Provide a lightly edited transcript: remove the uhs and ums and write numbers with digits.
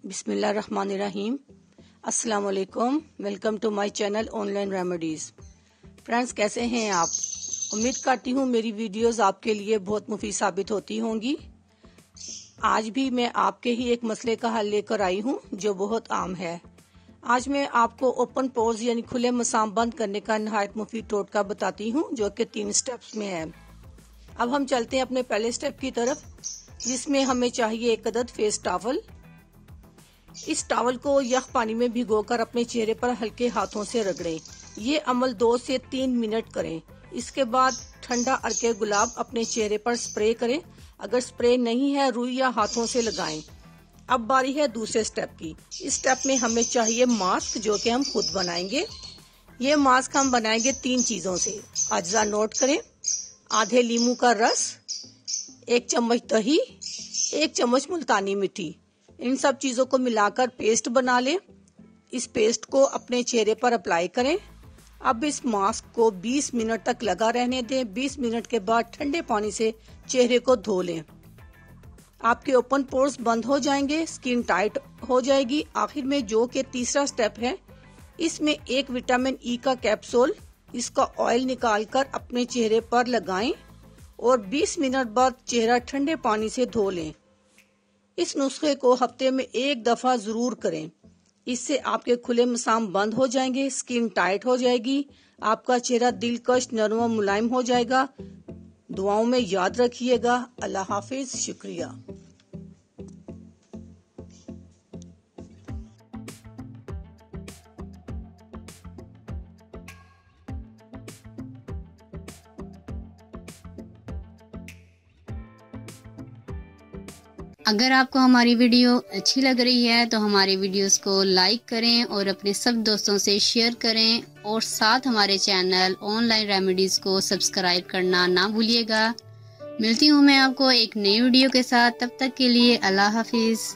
बिस्मिल्लाहिर्रहमानिर्रहीम। अस्सलाम वालेकुम। Welcome to my channel online remedies. Friends, कैसे हैं आप? उम्मीद करती हूँ मेरी वीडियोस आपके लिए बहुत मुफीद साबित होती होंगी। आज भी मैं आपके ही एक मसले का हल लेकर आई हूँ जो बहुत आम है। आज मैं आपको ओपन पोर्स यानी खुले मसाम बंद करने का नहायत मुफीद टोटका बताती हूँ जो कि 3 स्टेप्स में है। अब हम चलते हैं अपने पहले स्टेप की तरफ, जिसमें हमें चाहिए एक अदद फेस टॉवल। इस टॉवल को यख पानी में भिगोकर अपने चेहरे पर हल्के हाथों से रगड़ें। ये अमल 2 से 3 मिनट करें। इसके बाद ठंडा अर्के गुलाब अपने चेहरे पर स्प्रे करें। अगर स्प्रे नहीं है, रुई या हाथों से लगाएं। अब बारी है दूसरे स्टेप की। इस स्टेप में हमें चाहिए मास्क, जो कि हम खुद बनाएंगे। ये मास्क हम बनाएंगे 3 चीजों से। अज्जा नोट करें: आधे लीमू का रस, 1 चम्मच दही, 1 चम्मच मुल्तानी मिट्टी। इन सब चीजों को मिलाकर पेस्ट बना लें। इस पेस्ट को अपने चेहरे पर अप्लाई करें। अब इस मास्क को 20 मिनट तक लगा रहने दें। 20 मिनट के बाद ठंडे पानी से चेहरे को धो लें। आपके ओपन पोर्स बंद हो जाएंगे, स्किन टाइट हो जाएगी। आखिर में जो कि तीसरा स्टेप है, इसमें एक विटामिन ई का कैप्सूल, इसका ऑयल निकालकर अपने चेहरे पर लगाएं और 20 मिनट बाद चेहरा ठंडे पानी से धो लें। इस नुस्खे को हफ्ते में 1 दफा जरूर करें। इससे आपके खुले मसाम बंद हो जाएंगे, स्किन टाइट हो जाएगी, आपका चेहरा दिलकश, नरम और मुलायम हो जाएगा। दुआओं में याद रखिएगा। अल्लाह हाफिज। शुक्रिया। अगर आपको हमारी वीडियो अच्छी लग रही है तो हमारे वीडियोस को लाइक करें और अपने सब दोस्तों से शेयर करें और साथ हमारे चैनल ऑनलाइन रेमेडीज़ को सब्सक्राइब करना ना भूलिएगा। मिलती हूँ मैं आपको एक नई वीडियो के साथ। तब तक के लिए अल्लाह हाफिज़।